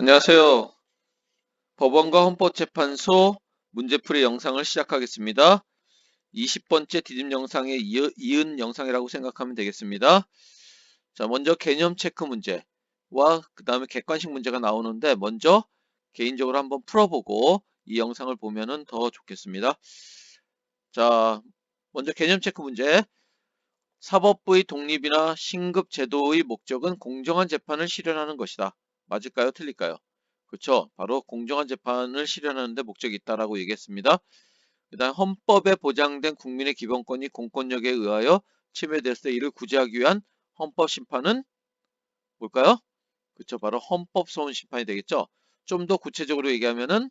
안녕하세요. 법원과 헌법재판소 문제풀이 영상을 시작하겠습니다. 20번째 디딤 영상에 이은 영상이라고 생각하면 되겠습니다. 자, 먼저 개념 체크 문제와 그 다음에 객관식 문제가 나오는데 먼저 개인적으로 한번 풀어보고 이 영상을 보면은 더 좋겠습니다. 자, 먼저 개념 체크 문제. 사법부의 독립이나 신급 제도의 목적은 공정한 재판을 실현하는 것이다. 맞을까요? 틀릴까요? 그렇죠. 바로 공정한 재판을 실현하는 데 목적이 있다라고 얘기했습니다. 그 다음 헌법에 보장된 국민의 기본권이 공권력에 의하여 침해됐을 때 이를 구제하기 위한 헌법심판은 뭘까요? 그렇죠. 바로 헌법소원심판이 되겠죠. 좀 더 구체적으로 얘기하면은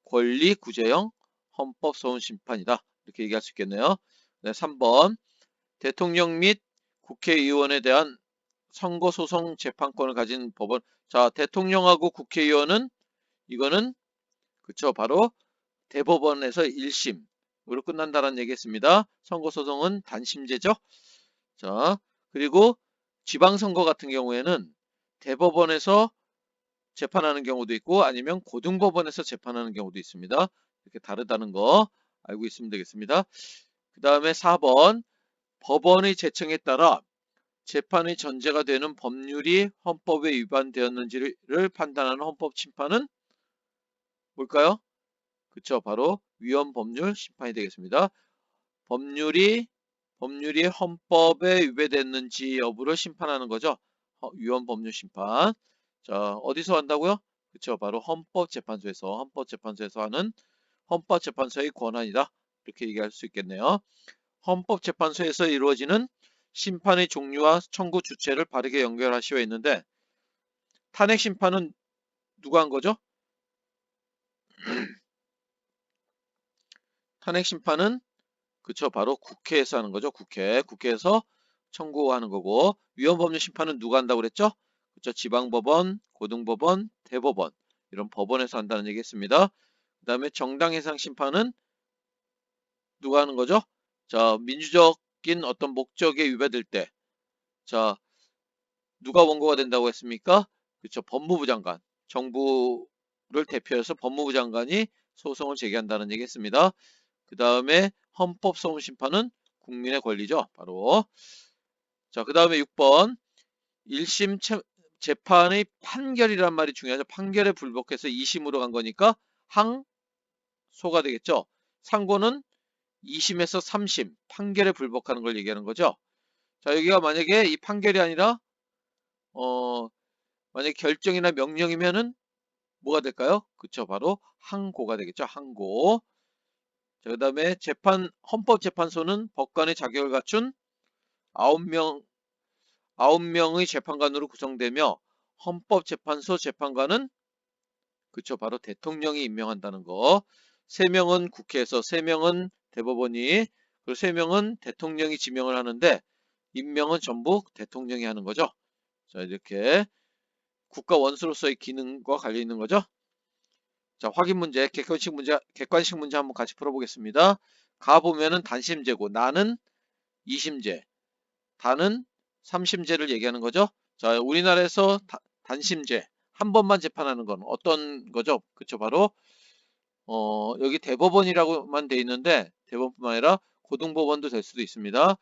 권리구제형 헌법소원심판이다. 이렇게 얘기할 수 있겠네요. 네, 3번 대통령 및 국회의원에 대한 선거소송 재판권을 가진 법원. 자, 대통령하고 국회의원은 이거는 그쵸 바로 대법원에서 1심으로 끝난다는 얘기했습니다. 선거소송은 단심제죠. 자, 그리고 지방선거 같은 경우에는 대법원에서 재판하는 경우도 있고 아니면 고등법원에서 재판하는 경우도 있습니다. 이렇게 다르다는 거 알고 있으면 되겠습니다. 그 다음에 4번 법원의 제청에 따라 재판의 전제가 되는 법률이 헌법에 위반되었는지를 판단하는 헌법심판은 뭘까요? 그쵸, 바로 위헌법률 심판이 되겠습니다. 법률이 헌법에 위배됐는지 여부를 심판하는 거죠. 위헌법률 심판. 자, 어디서 한다고요? 그쵸, 바로 헌법재판소에서 하는 헌법재판소의 권한이다. 이렇게 얘기할 수 있겠네요. 헌법재판소에서 이루어지는 심판의 종류와 청구 주체를 바르게 연결하시오 했는데 탄핵 심판은 누가 한 거죠? 탄핵 심판은 그쵸 바로 국회에서 하는 거죠. 국회에서 청구하는 거고 위헌법률 심판은 누가 한다고 그랬죠? 그쵸 지방법원, 고등법원, 대법원 이런 법원에서 한다는 얘기했습니다. 그 다음에 정당해상 심판은 누가 하는 거죠? 자 민주적인 어떤 목적에 위배될 때 자 누가 원고가 된다고 했습니까? 그쵸 법무부 장관 정부를 대표해서 법무부 장관이 소송을 제기한다는 얘기했습니다. 그 다음에 헌법소원심판은 국민의 권리죠. 바로. 자, 그 다음에 6번 1심 재판의 판결이란 말이 중요하죠. 판결에 불복해서 2심으로 간 거니까 항소가 되겠죠. 상고는 2심에서 3심 판결에 불복하는 걸 얘기하는 거죠. 자, 여기가 만약에 이 판결이 아니라 만약에 결정이나 명령이면은 뭐가 될까요? 그쵸, 바로 항고가 되겠죠. 항고. 자, 그 다음에 헌법재판소는 법관의 자격을 갖춘 9명, 9명의 재판관으로 구성되며 헌법재판소 재판관은 그쵸 바로 대통령이 임명한다는 거. 3명은 국회에서 3명은 대법원이 그리고 3명은 대통령이 지명을 하는데 임명은 전부 대통령이 하는 거죠. 자 이렇게 국가 원수로서의 기능과 관련 있는 거죠. 자 확인 문제, 객관식 문제 한번 같이 풀어보겠습니다. 가 보면은 단심제고 나는 2심제, 다는 3심제를 얘기하는 거죠. 자, 우리나라에서 단심제 한 번만 재판하는 건 어떤 거죠? 그쵸, 바로 여기 대법원이라고만 돼 있는데 대법원뿐만 아니라 고등법원도 될 수도 있습니다.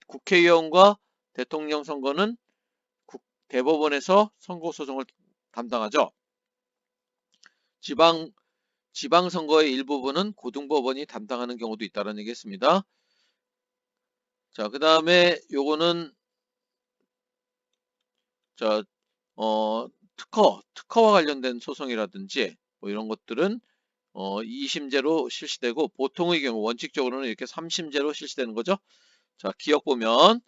국회의원과 대통령 선거는 대법원에서 선거소송을 담당하죠. 지방선거의 일부분은 고등법원이 담당하는 경우도 있다는 얘기했습니다. 자, 그 다음에 요거는 자, 특허와 관련된 소송이라든지 뭐 이런 것들은 2심제로 실시되고 보통의 경우 원칙적으로는 이렇게 3심제로 실시되는 거죠. 자, 기억 보면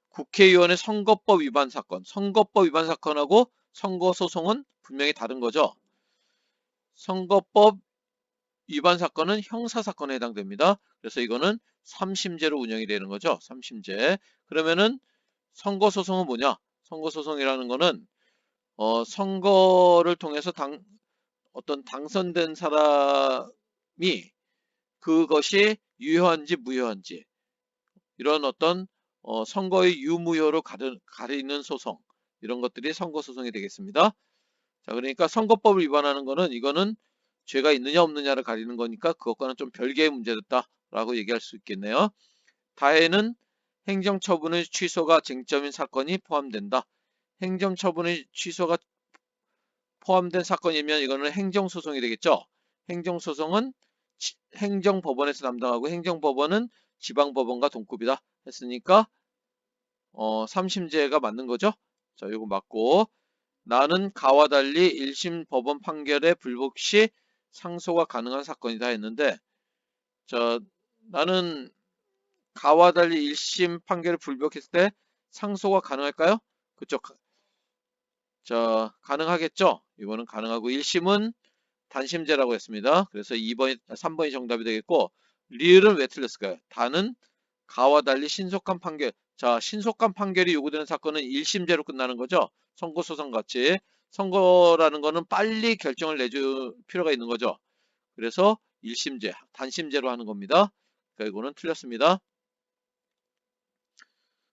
국회의원의 선거법 위반 사건하고 선거소송은 분명히 다른 거죠. 선거법 위반 사건은 형사사건에 해당됩니다. 그래서 이거는 3심제로 운영이 되는 거죠. 3심제. 그러면은 선거소송은 뭐냐? 선거소송이라는 거는 선거를 통해서 어떤 당선된 사람이 그것이 유효한지 무효한지 이런 어떤 선거의 유무효를 가리는 소송 이런 것들이 선거소송이 되겠습니다. 자, 그러니까 선거법을 위반하는 거는 이거는 죄가 있느냐 없느냐를 가리는 거니까 그것과는 좀 별개의 문제였다라고 얘기할 수 있겠네요. 다에는 행정처분의 취소가 쟁점인 사건이 포함된다. 행정처분의 취소가 포함된 사건이면 이거는 행정소송이 되겠죠. 행정소송은 행정법원에서 담당하고 행정법원은 지방법원과 동급이다 했으니까 3심제가 맞는 거죠. 자, 이거 맞고 나는 가와 달리 1심 법원 판결에 불복 시 상소가 가능한 사건이다 했는데 자, 나는 가와 달리 1심 판결에 불복했을 때 상소가 가능할까요? 그쵸? 자, 가능하겠죠? 이거는 가능하고 1심은 단심제라고 했습니다. 그래서 3번이 정답이 되겠고 리을은 왜 틀렸을까요? 다는 가와 달리 신속한 판결. 자, 신속한 판결이 요구되는 사건은 1심제로 끝나는 거죠. 선고소송 같이. 선거라는 거는 빨리 결정을 내줄 필요가 있는 거죠. 그래서 1심제, 단심제로 하는 겁니다. 그러니까 이거는 틀렸습니다.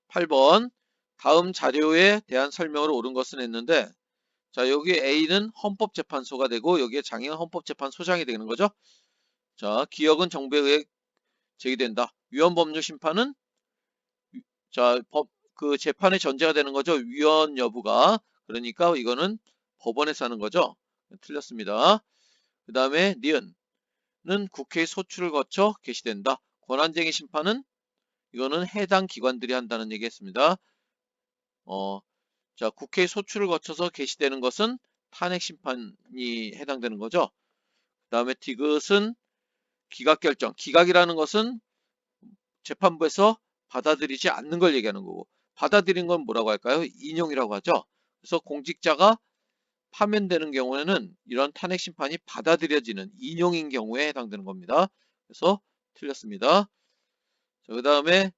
8번 다음 자료에 대한 설명으로 옳은 것은 했는데 자, 여기 A는 헌법재판소가 되고 여기에 장애는 헌법재판소장이 되는 거죠. 자, 기억은 정부에 의해 제기된다. 위헌법률 심판은 자, 그 재판의 전제가 되는 거죠. 위헌 여부가. 그러니까 이거는 법원에서 하는 거죠. 틀렸습니다. 그 다음에 니은는 국회의 소추를 거쳐 개시된다. 권한쟁의 심판은 이거는 해당 기관들이 한다는 얘기했습니다. 자, 국회의 소추를 거쳐서 개시되는 것은 탄핵 심판이 해당되는 거죠. 그 다음에 디귿은 기각결정. 기각이라는 것은 재판부에서 받아들이지 않는 걸 얘기하는 거고 받아들인 건 뭐라고 할까요? 인용이라고 하죠. 그래서 공직자가 파면되는 경우에는 이런 탄핵 심판이 받아들여지는 인용인 경우에 해당되는 겁니다. 그래서 틀렸습니다. 자, 그 다음에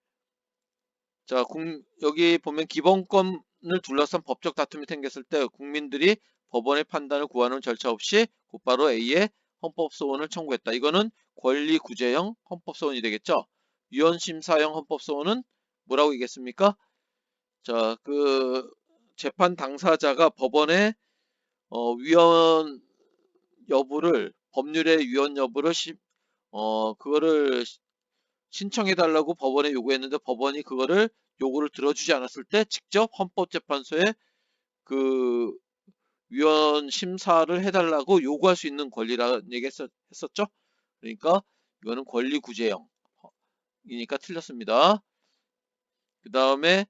자, 여기 보면 기본권을 둘러싼 법적 다툼이 생겼을 때 국민들이 법원의 판단을 구하는 절차 없이 곧바로 A의 헌법소원을 청구했다. 이거는 권리구제형 헌법소원이 되겠죠. 위헌심사형 헌법소원은 뭐라고 얘기했습니까? 자, 그 재판 당사자가 법원에 위헌 여부를 법률의 위헌 여부를 그거를 신청해 달라고 법원에 요구했는데 법원이 그거를 요구를 들어주지 않았을 때 직접 헌법재판소에 그 위헌 심사를 해달라고 요구할 수 있는 권리라는 얘기 했었죠. 그러니까 이거는 권리구제형이니까 틀렸습니다. 그 다음에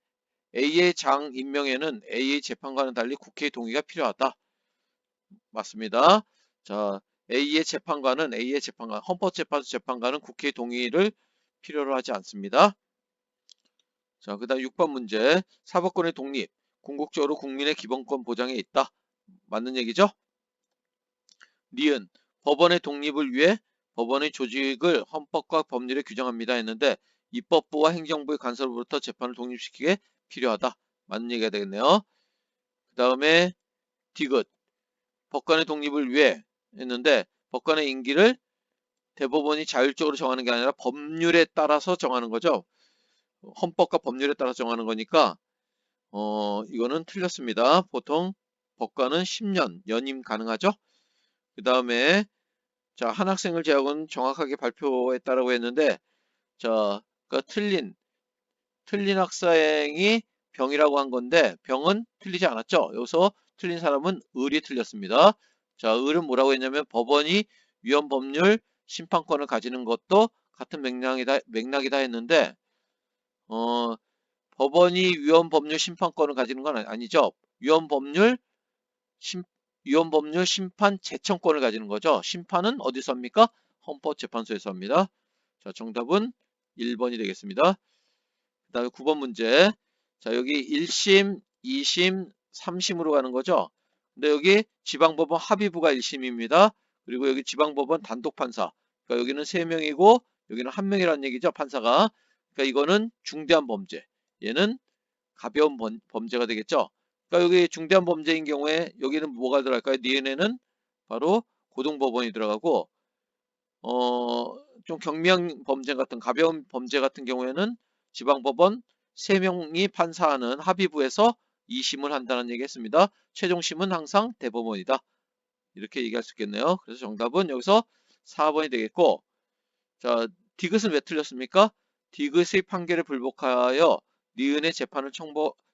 A의 장 임명에는 A의 재판과는 달리 국회의 동의가 필요하다. 맞습니다. 자, A의 재판관, 헌법재판소 재판관은 국회의 동의를 필요로 하지 않습니다. 자, 그 다음 6번 문제. 사법권의 독립, 궁극적으로 국민의 기본권 보장에 있다. 맞는 얘기죠? 니은, 법원의 독립을 위해 법원의 조직을 헌법과 법률에 규정합니다 했는데 입법부와 행정부의 간섭으로부터 재판을 독립시키게 필요하다. 맞는 얘기가 되겠네요. 그 다음에 디귿, 법관의 독립을 위해 했는데 법관의 임기를 대법원이 자율적으로 정하는 게 아니라 법률에 따라서 정하는 거죠. 헌법과 법률에 따라서 정하는 거니까 이거는 틀렸습니다. 보통 법관은 10년 연임 가능하죠. 그 다음에 자, 한 학생을 제하고는 정확하게 발표했다라고 했는데 자, 그러니까 틀린 학생이 병이라고 한 건데 병은 틀리지 않았죠. 여기서 틀린 사람은 을이 틀렸습니다. 자, 을은 뭐라고 했냐면 법원이 위헌법률 심판권을 가지는 것도 같은 맥락이다 했는데 법원이 위헌법률 심판권을 가지는 건 아니죠. 위헌법률 심판 제청권을 가지는 거죠. 심판은 어디서 합니까? 헌법재판소에서 합니다. 자, 정답은 1번이 되겠습니다. 그 다음에 9번 문제. 자, 여기 1심, 2심, 3심으로 가는 거죠. 근데 여기 지방법원 합의부가 1심입니다. 그리고 여기 지방법원 단독판사. 그러니까 여기는 3명이고 여기는 1명이라는 얘기죠. 판사가. 그러니까 이거는 중대한 범죄. 얘는 가벼운 범죄가 되겠죠. 그러니까 여기 중대한 범죄인 경우에 여기는 뭐가 들어갈까요? 니은에는 바로 고등법원이 들어가고 좀 경미한 범죄 같은 가벼운 범죄 같은 경우에는 지방법원 3명이 판사하는 합의부에서 2심을 한다는 얘기 했습니다. 최종심은 항상 대법원이다. 이렇게 얘기할 수 있겠네요. 그래서 정답은 여기서 4번이 되겠고, 자, 디귿은 왜 틀렸습니까? 디귿의 판결에 불복하여 니은의 재판을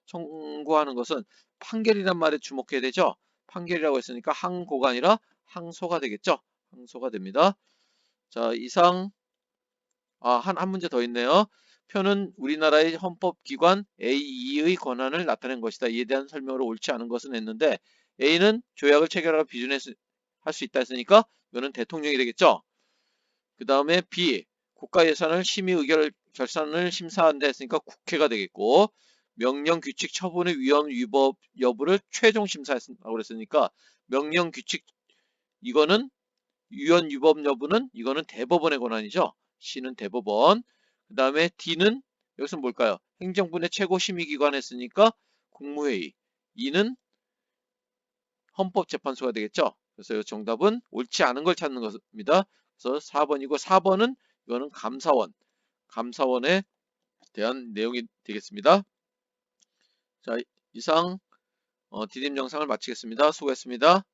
청구하는 것은 판결이란 말에 주목해야 되죠. 판결이라고 했으니까 항고가 아니라 항소가 되겠죠. 항소가 됩니다. 자, 이상 한 문제 더 있네요. 표는 우리나라의 헌법기관 A2의 권한을 나타낸 것이다. 이에 대한 설명으로 옳지 않은 것은 했는데 A는 조약을 체결하고 비준할 수 있다 했으니까 이거는 대통령이 되겠죠. 그 다음에 B 국가 예산을 심의 의결 결산을 심사한다 했으니까 국회가 되겠고, 명령 규칙 처분의 위헌 위법 여부를 최종 심사했다고 그랬으니까 명령 규칙 이거는 위헌 위법 여부는 이거는 대법원의 권한이죠. C는 대법원. 그 다음에 D는 여기서 뭘까요? 행정부의 최고 심의기관 했으니까 국무회의. E는 헌법재판소가 되겠죠. 그래서 이 정답은 옳지 않은 걸 찾는 것입니다. 그래서 4번이고 4번은 이거는 감사원에 대한 내용이 되겠습니다. 자, 이상 디딤 영상을 마치겠습니다. 수고했습니다.